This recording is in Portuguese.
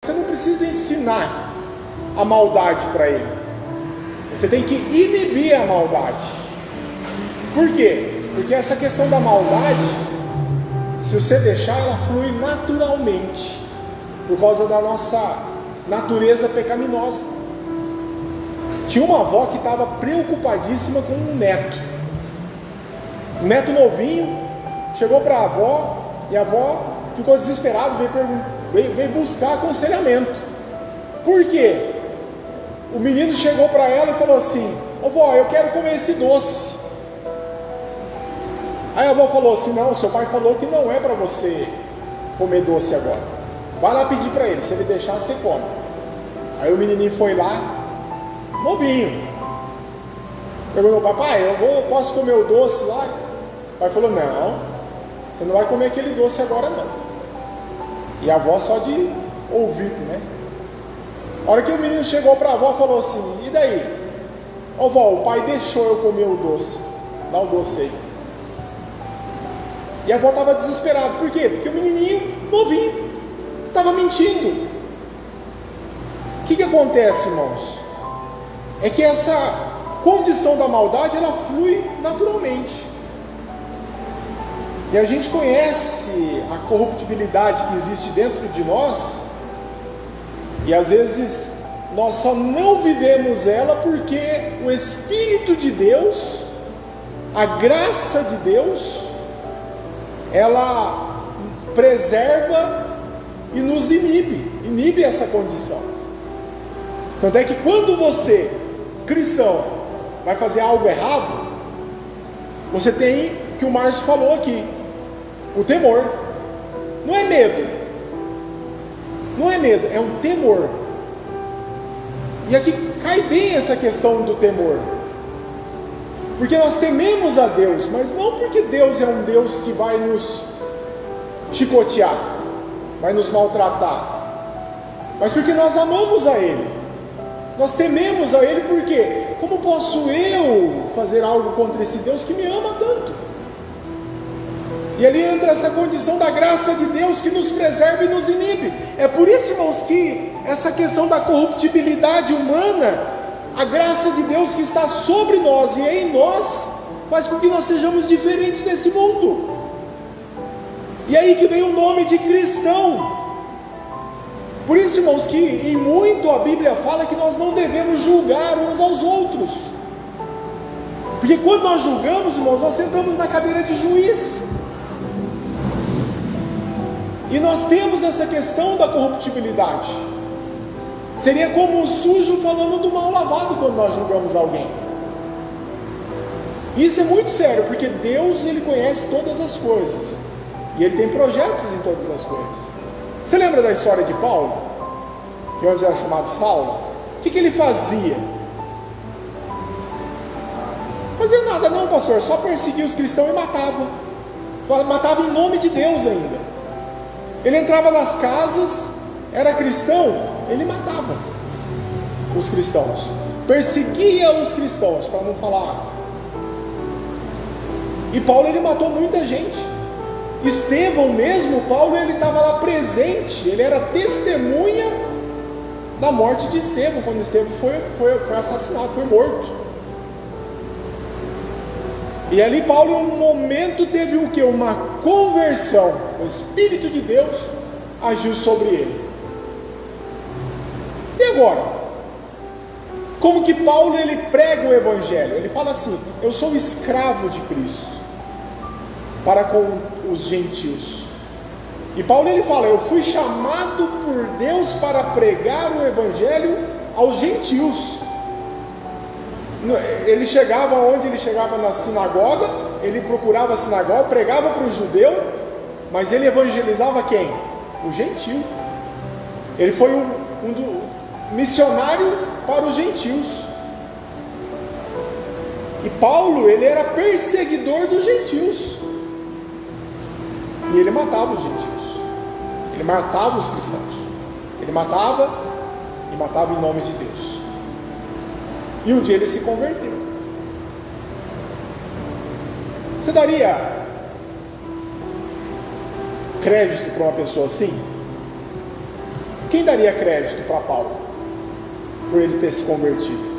Você não precisa ensinar a maldade para ele. Você tem que inibir a maldade. Por quê? Porque essa questão da maldade, se você deixar, ela flui naturalmente, por causa da nossa natureza pecaminosa. Tinha uma avó que estava preocupadíssima com um neto. Um neto novinho, chegou para a avó, e a avó ficou desesperada, veio buscar aconselhamento. Por quê? O menino chegou para ela e falou assim: ô vó, eu quero comer esse doce. Aí a avó falou assim: não, seu pai falou que não é para você comer doce agora. Vai lá pedir para ele, se ele deixar, você come. Aí o menininho foi lá, novinho, perguntou: papai, eu posso comer o doce lá? O pai falou: não, você não vai comer aquele doce agora não. E a avó só de ouvido, né? A hora que o menino chegou para a avó, falou assim: e daí? Ô vó, o pai deixou eu comer o doce, dá o doce aí. E a avó estava desesperada. Por quê? Porque o menininho novinho estava mentindo. O que acontece, irmãos? É que essa condição da maldade, ela flui naturalmente. E a gente conhece a corruptibilidade que existe dentro de nós, e às vezes nós só não vivemos ela porque o Espírito de Deus, a graça de Deus, ela preserva e nos inibe essa condição. Tanto é que quando você, cristão, vai fazer algo errado, você tem o que o Márcio falou aqui, o temor. Não é medo, não é medo, é um temor. E aqui cai bem essa questão do temor, porque nós tememos a Deus, mas não porque Deus é um Deus que vai nos chicotear, vai nos maltratar, mas porque nós amamos a Ele. Nós tememos a Ele porque, como posso eu fazer algo contra esse Deus que me ama tanto? E ali entra essa condição da graça de Deus que nos preserva e nos inibe. É por isso, irmãos, que essa questão da corruptibilidade humana, a graça de Deus que está sobre nós e em nós, faz com que nós sejamos diferentes nesse mundo. E aí que vem o nome de cristão. Por isso, irmãos, que em muito a Bíblia fala que nós não devemos julgar uns aos outros. Porque quando nós julgamos, irmãos, nós sentamos na cadeira de juiz. E nós temos essa questão da corruptibilidade. Seria como o sujo falando do mal lavado quando nós julgamos alguém. Isso é muito sério, porque Deus, Ele conhece todas as coisas. E Ele tem projetos em todas as coisas. Você lembra da história de Paulo? Que hoje era chamado Saulo? O que ele fazia? Fazia nada não, pastor, só perseguia os cristãos e matava. Matava em nome de Deus ainda. Ele entrava nas casas, era cristão, ele matava os cristãos, perseguia os cristãos, para não falar. E Paulo, ele matou muita gente. Estevão mesmo, Paulo, ele estava lá presente, ele era testemunha da morte de Estevão, quando Estevão foi assassinado, foi morto. E ali Paulo, em um momento, teve o que? Uma conversão. O Espírito de Deus agiu sobre ele. E agora? Como que Paulo, ele prega o Evangelho? Ele fala assim: eu sou escravo de Cristo para com os gentios. E Paulo, ele fala: eu fui chamado por Deus para pregar o Evangelho aos gentios. Ele chegava onde ele chegava na sinagoga, ele procurava a sinagoga, pregava para o judeu, mas ele evangelizava quem? O gentil. Ele foi um missionário para os gentios. E Paulo, ele era perseguidor dos gentios. E ele matava os gentios. Ele matava os cristãos. Ele matava e matava em nome de Deus. E um dia ele se converteu. Você daria crédito para uma pessoa assim? Quem daria crédito para Paulo por ele ter se convertido?